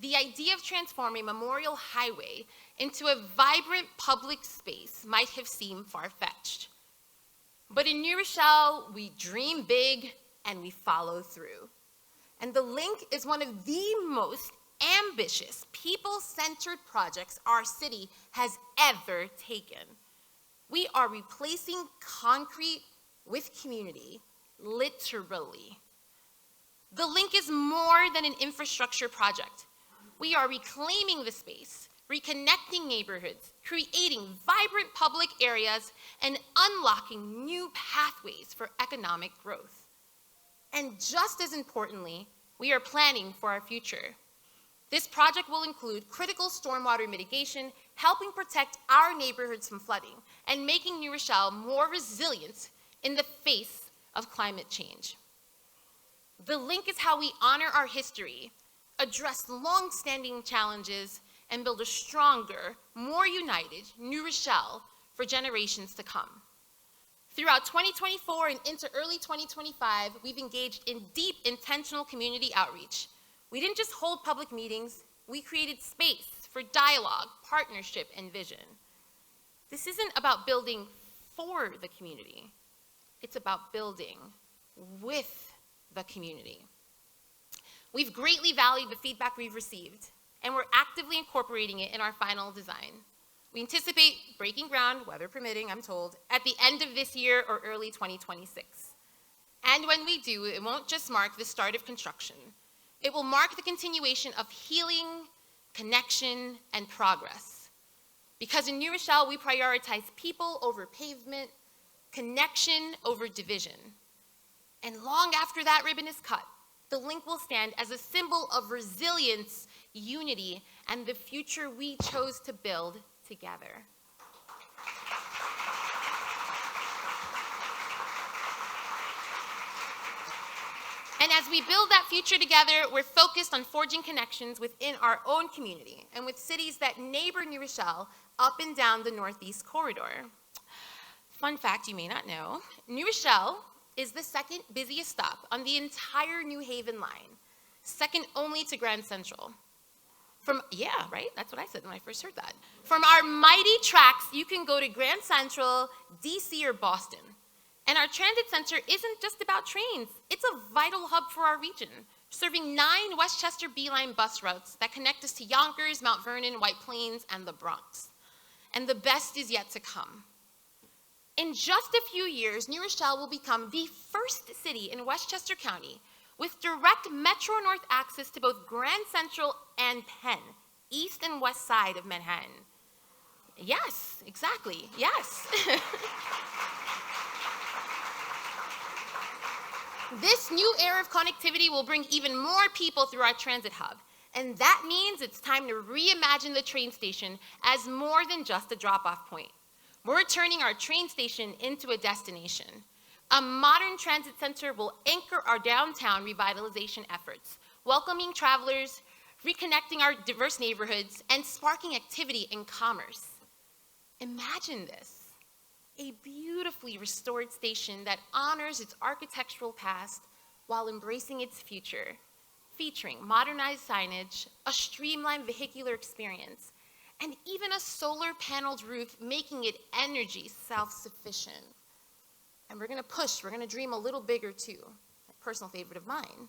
the idea of transforming Memorial Highway into a vibrant public space might have seemed far-fetched. But in New Rochelle, we dream big and we follow through. And the link is one of the most ambitious, people-centered projects our city has ever taken. We are replacing concrete with community, literally. The link is more than an infrastructure project. We are reclaiming the space, reconnecting neighborhoods, creating vibrant public areas, and unlocking new pathways for economic growth. And just as importantly, we are planning for our future. This project will include critical stormwater mitigation, helping protect our neighborhoods from flooding, and making New Rochelle more resilient in the face of climate change. The link is how we honor our history, address long-standing challenges, and build a stronger, more united New Rochelle for generations to come. Throughout 2024 and into early 2025, we've engaged in deep, intentional community outreach. We didn't just hold public meetings, we created space for dialogue, partnership, and vision. This isn't about building for the community, it's about building with the community. We've greatly valued the feedback we've received, and we're actively incorporating it in our final design. We anticipate breaking ground, weather permitting, I'm told, at the end of this year or early 2026. And when we do, it won't just mark the start of construction. It will mark the continuation of healing, connection, and progress. Because in New Rochelle, we prioritize people over pavement, connection over division. And long after that ribbon is cut, the link will stand as a symbol of resilience, unity, and the future we chose to build together. And as we build that future together, we're focused on forging connections within our own community and with cities that neighbor New Rochelle up and down the Northeast Corridor. Fun fact you may not know, New Rochelle is the second busiest stop on the entire New Haven line, second only to Grand Central. Yeah, right? That's what I said when I first heard that. From our mighty tracks, you can go to Grand Central, DC, or Boston. And our transit center isn't just about trains. It's a vital hub for our region, serving 9 Westchester B-Line bus routes that connect us to Yonkers, Mount Vernon, White Plains, and the Bronx. And the best is yet to come. In just a few years, New Rochelle will become the first city in Westchester County with direct Metro North access to both Grand Central and Penn, east and west side of Manhattan. Yes, exactly, yes. This new era of connectivity will bring even more people through our transit hub, and that means it's time to reimagine the train station as more than just a drop-off point. We're turning our train station into a destination. A modern transit center will anchor our downtown revitalization efforts, welcoming travelers, reconnecting our diverse neighborhoods, and sparking activity and commerce. Imagine this, a beautifully restored station that honors its architectural past while embracing its future, featuring modernized signage, a streamlined vehicular experience, and even a solar-paneled roof, making it energy self-sufficient. And we're gonna dream a little bigger too, a personal favorite of mine.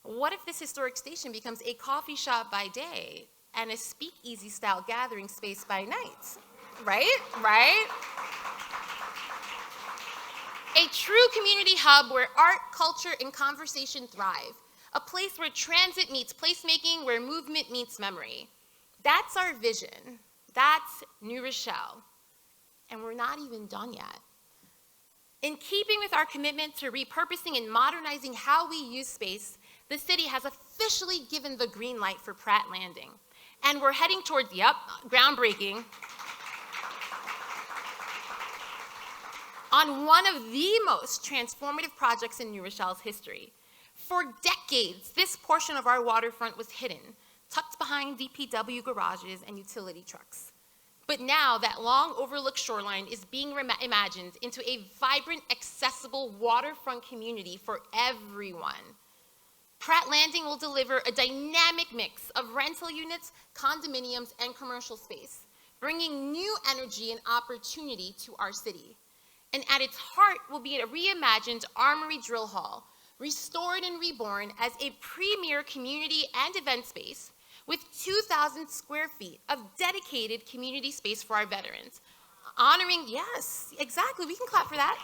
What if this historic station becomes a coffee shop by day and a speakeasy style gathering space by night? Right? A true community hub where art, culture, and conversation thrive. A place where transit meets placemaking, where movement meets memory. That's our vision. That's New Rochelle. And we're not even done yet. In keeping with our commitment to repurposing and modernizing how we use space, the city has officially given the green light for Pratt Landing. And we're heading towards, groundbreaking, on one of the most transformative projects in New Rochelle's history. For decades, this portion of our waterfront was hidden, tucked behind DPW garages and utility trucks. But now that long overlooked shoreline is being imagined into a vibrant, accessible waterfront community for everyone. Pratt Landing will deliver a dynamic mix of rental units, condominiums, and commercial space, bringing new energy and opportunity to our city. And at its heart will be a reimagined Armory Drill Hall, restored and reborn as a premier community and event space with 2,000 square feet of dedicated community space for our veterans, honoring, yes, exactly, we can clap for that.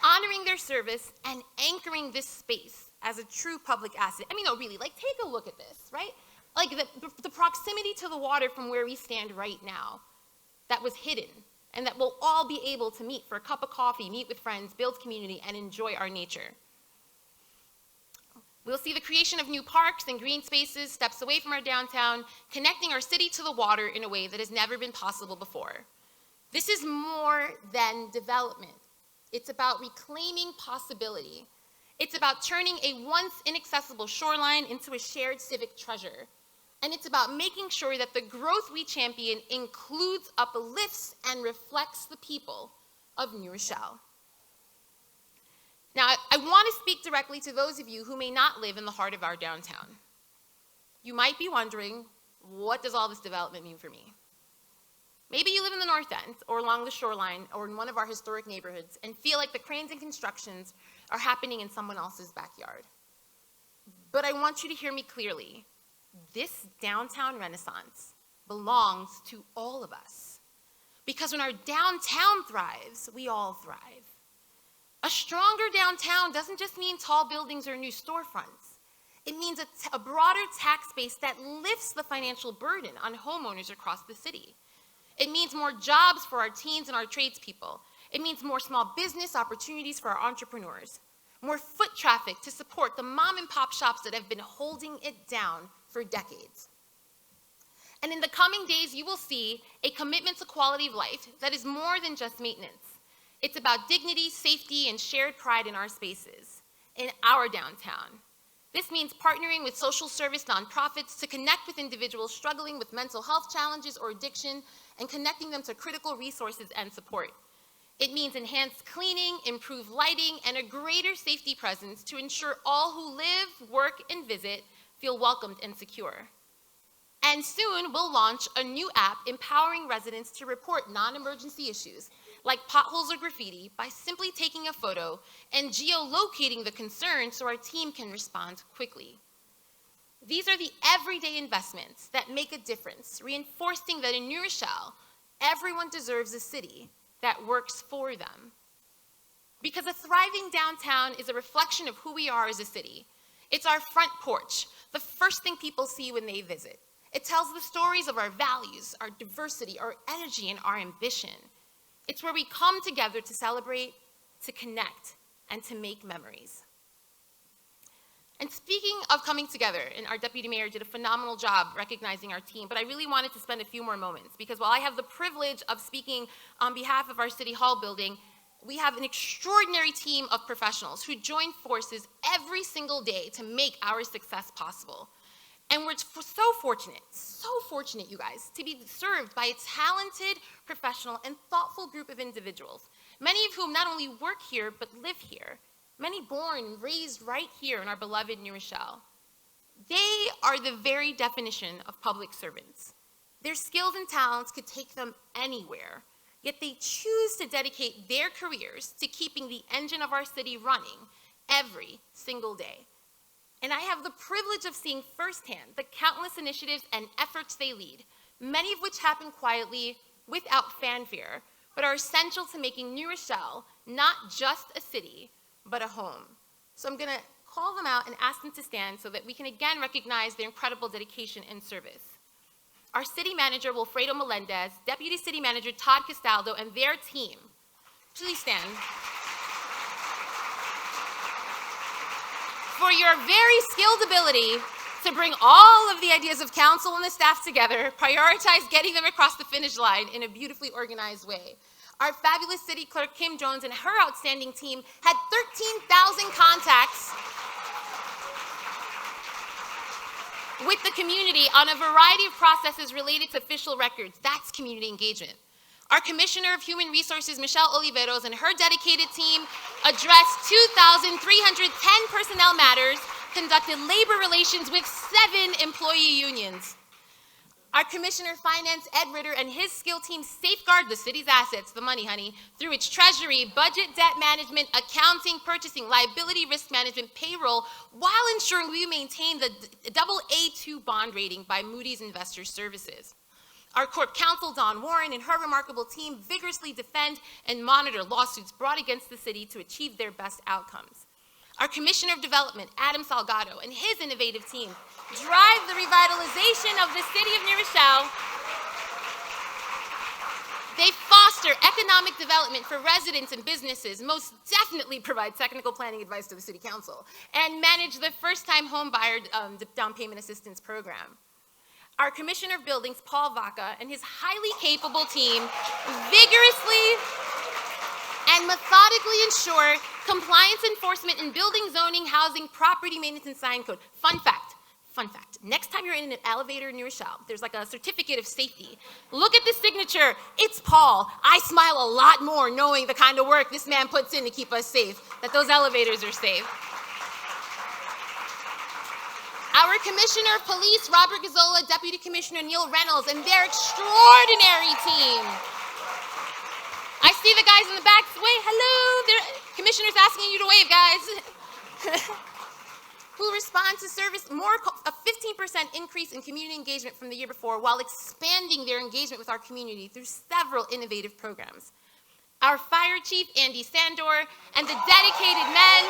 Honoring their service and anchoring this space as a true public asset. I mean, no, really, like, take a look at this, right? Like, the proximity to the water from where we stand right now, that was hidden, and that we'll all be able to meet for a cup of coffee, meet with friends, build community, and enjoy our nature. We'll see the creation of new parks and green spaces, steps away from our downtown, connecting our city to the water in a way that has never been possible before. This is more than development. It's about reclaiming possibility. It's about turning a once inaccessible shoreline into a shared civic treasure. And it's about making sure that the growth we champion includes, uplifts, and reflects the people of New Rochelle. Now, I want to speak directly to those of you who may not live in the heart of our downtown. You might be wondering, what does all this development mean for me? Maybe you live in the North End, or along the shoreline, or in one of our historic neighborhoods, and feel like the cranes and constructions are happening in someone else's backyard. But I want you to hear me clearly. This downtown renaissance belongs to all of us. Because when our downtown thrives, we all thrive. A stronger downtown doesn't just mean tall buildings or new storefronts. It means a broader tax base that lifts the financial burden on homeowners across the city. It means more jobs for our teens and our tradespeople. It means more small business opportunities for our entrepreneurs. More foot traffic to support the mom and pop shops that have been holding it down for decades. And in the coming days, you will see a commitment to quality of life that is more than just maintenance. It's about dignity, safety, and shared pride in our spaces, in our downtown. This means partnering with social service nonprofits to connect with individuals struggling with mental health challenges or addiction and connecting them to critical resources and support. It means enhanced cleaning, improved lighting, and a greater safety presence to ensure all who live, work, and visit feel welcomed and secure. And soon, we'll launch a new app empowering residents to report non-emergency issues like potholes or graffiti by simply taking a photo and geolocating the concern so our team can respond quickly. These are the everyday investments that make a difference, reinforcing that in New Rochelle, everyone deserves a city that works for them. Because a thriving downtown is a reflection of who we are as a city. It's our front porch, the first thing people see when they visit. It tells the stories of our values, our diversity, our energy, and our ambition. It's where we come together to celebrate, to connect, and to make memories. And speaking of coming together, and our deputy mayor did a phenomenal job recognizing our team, but I really wanted to spend a few more moments because while I have the privilege of speaking on behalf of our City Hall building, we have an extraordinary team of professionals who join forces every single day to make our success possible. And we're so fortunate, you guys, to be served by a talented, professional, and thoughtful group of individuals, many of whom not only work here, but live here, many born and raised right here in our beloved New Rochelle. They are the very definition of public servants. Their skills and talents could take them anywhere, yet they choose to dedicate their careers to keeping the engine of our city running every single day. And I have the privilege of seeing firsthand the countless initiatives and efforts they lead, many of which happen quietly without fanfare, but are essential to making New Rochelle not just a city, but a home. So I'm gonna call them out and ask them to stand so that we can again recognize their incredible dedication and service. Our city manager, Wilfredo Melendez, deputy city manager, Todd Castaldo, and their team. Please stand. For your very skilled ability to bring all of the ideas of council and the staff together, prioritize getting them across the finish line in a beautifully organized way. Our fabulous city clerk, Kim Jones, and her outstanding team had 13,000 contacts with the community on a variety of processes related to official records. That's community engagement. Our Commissioner of Human Resources, Michelle Oliveros, and her dedicated team addressed 2,310 personnel matters, conducted labor relations with 7 employee unions. Our Commissioner of Finance, Ed Ritter, and his skill team safeguard the city's assets, the money, honey, through its treasury, budget, debt management, accounting, purchasing, liability, risk management, payroll, while ensuring we maintain the AA2 bond rating by Moody's Investor Services. Our Corp Counsel, Dawn Warren, and her remarkable team vigorously defend and monitor lawsuits brought against the city to achieve their best outcomes. Our Commissioner of Development, Adam Salgado, and his innovative team drive the revitalization of the City of New Rochelle. They foster economic development for residents and businesses, most definitely provide technical planning advice to the City Council, and manage the first-time home buyer down payment assistance program. Our Commissioner of Buildings, Paul Vaca, and his highly capable team vigorously and methodically ensure compliance enforcement in building, zoning, housing, property maintenance, and sign code. Fun fact, next time you're in an elevator in New Rochelle, there's like a certificate of safety. Look at the signature, it's Paul. I smile a lot more knowing the kind of work this man puts in to keep us safe, that those elevators are safe. Our Commissioner of Police, Robert Gazzola, Deputy Commissioner Neil Reynolds, and their extraordinary team. I see the guys in the back. Wait, hello. Commissioner's asking you to wave, guys. Who respond to service, a 15% increase in community engagement from the year before while expanding their engagement with our community through several innovative programs. Our Fire Chief, Andy Sandor, and the dedicated men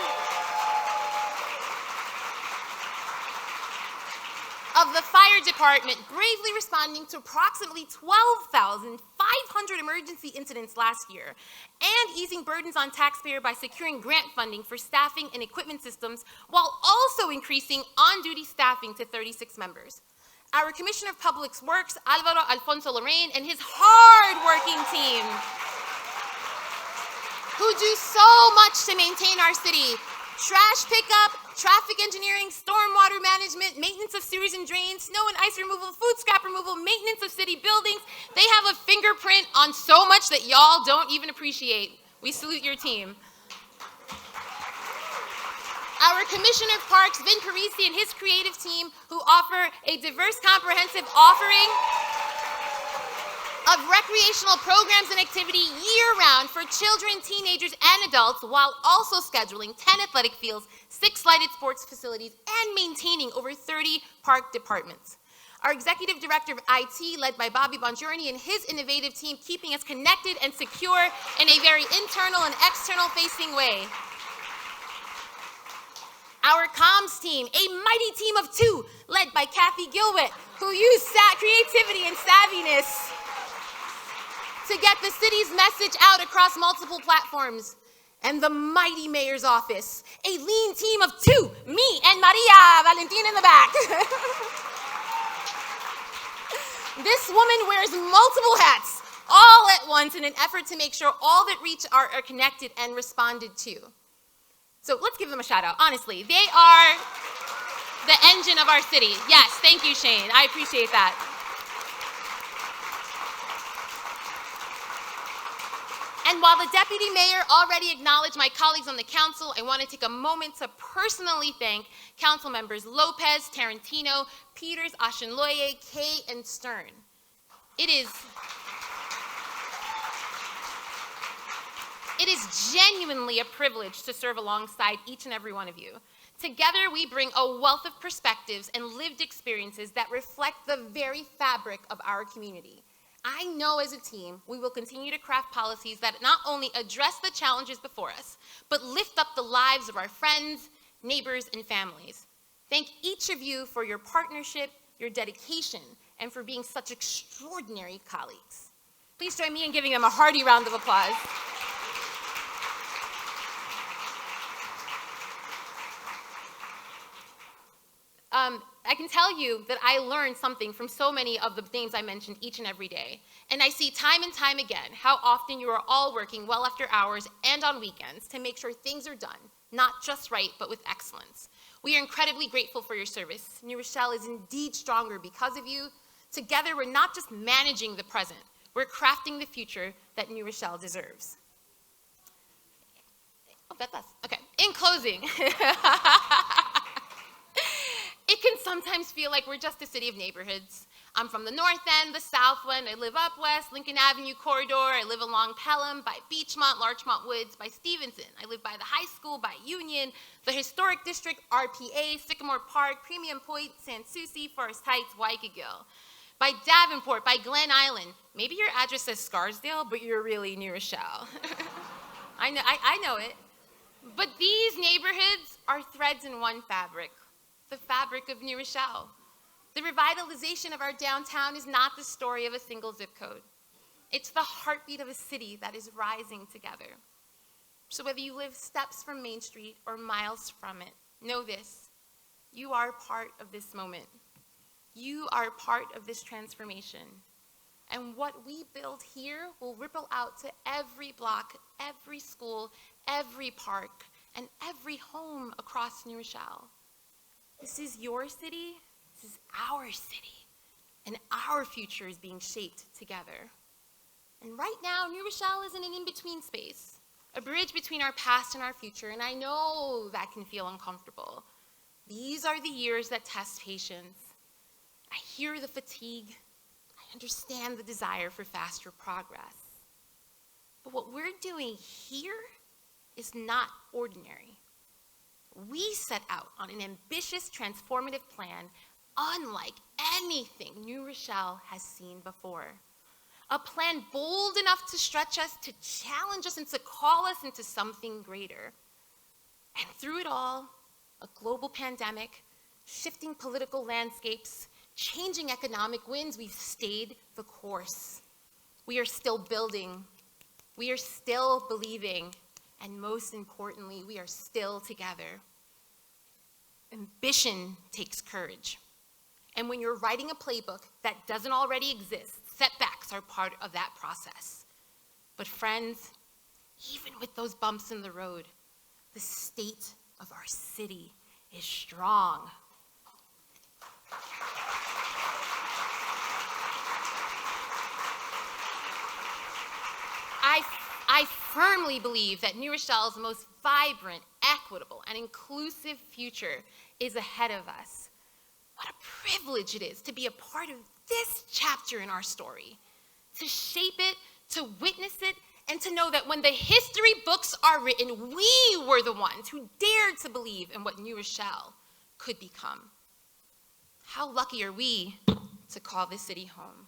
of the fire department bravely responding to approximately 12,500 emergency incidents last year and easing burdens on taxpayers by securing grant funding for staffing and equipment systems while also increasing on-duty staffing to 36 members. Our Commissioner of Public Works, Alvaro Alfonso Lorraine, and his hard-working team who do so much to maintain our city. Trash pickup, traffic engineering, stormwater management, maintenance of sewers and drains, snow and ice removal, food scrap removal, maintenance of city buildings. They have a fingerprint on so much that y'all don't even appreciate. We salute your team. Our Commissioner of Parks, Vin Parisi, and his creative team who offer a diverse, comprehensive offering of recreational programs and activity year-round for children, teenagers, and adults, while also scheduling 10 athletic fields, 6 lighted sports facilities, and maintaining over 30 park departments. Our Executive Director of IT, led by Bobby Bongiorni, and his innovative team, keeping us connected and secure in a very internal and external-facing way. Our comms team, a mighty team of 2, led by Kathy Gilwitt, who used creativity and savviness to get the city's message out across multiple platforms. And the mighty mayor's office, a lean team of 2, me and Maria Valentin in the back. This woman wears multiple hats, all at once, in an effort to make sure all that reach are connected and responded to. So let's give them a shout out. Honestly, they are the engine of our city. Yes, thank you, Shane. I appreciate that. And while the deputy mayor already acknowledged my colleagues on the council, I want to take a moment to personally thank council members Lopez, Tarantino, Peters, Ashenloye, Kay, and Stern. It is genuinely a privilege to serve alongside each and every one of you. Together, we bring a wealth of perspectives and lived experiences that reflect the very fabric of our community. I know as a team, we will continue to craft policies that not only address the challenges before us, but lift up the lives of our friends, neighbors, and families. Thank each of you for your partnership, your dedication, and for being such extraordinary colleagues. Please join me in giving them a hearty round of applause. I can tell you that I learned something from so many of the names I mentioned each and every day. And I see time and time again how often you are all working well after hours and on weekends to make sure things are done, not just right, but with excellence. We are incredibly grateful for your service. New Rochelle is indeed stronger because of you. Together, we're not just managing the present, we're crafting the future that New Rochelle deserves. Oh, that's us. Okay, in closing, it can sometimes feel like we're just a city of neighborhoods. I'm from the north end, the south end. I live up west, Lincoln Avenue corridor. I live along Pelham, by Beachmont, Larchmont Woods, by Stevenson. I live by the high school, by Union, the historic district, RPA, Sycamore Park, Premium Point, Sans Souci, Forest Heights, Waikagill. By Davenport, by Glen Island. Maybe your address says Scarsdale, but you're really New Rochelle. I know it. But these neighborhoods are threads in one fabric, the fabric of New Rochelle. The revitalization of our downtown is not the story of a single zip code. It's the heartbeat of a city that is rising together. So whether you live steps from Main Street or miles from it, know this: you are part of this moment. You are part of this transformation. And what we build here will ripple out to every block, every school, every park, and every home across New Rochelle. This is your city, this is our city, and our future is being shaped together. And right now, New Rochelle is in an in-between space, a bridge between our past and our future, and I know that can feel uncomfortable. These are the years that test patience. I hear the fatigue. I understand the desire for faster progress. But what we're doing here is not ordinary. We set out on an ambitious, transformative plan unlike anything New Rochelle has seen before. A plan bold enough to stretch us, to challenge us, and to call us into something greater. And through it all, a global pandemic, shifting political landscapes, changing economic winds, we've stayed the course. We are still building. We are still believing. And most importantly, we are still together. Ambition takes courage. And when you're writing a playbook that doesn't already exist, setbacks are part of that process. But friends, even with those bumps in the road, the state of our city is strong. I firmly believe that New Rochelle's most vibrant, equitable, and inclusive future is ahead of us. What a privilege it is to be a part of this chapter in our story, to shape it, to witness it, and to know that when the history books are written, we were the ones who dared to believe in what New Rochelle could become. How lucky are we to call this city home?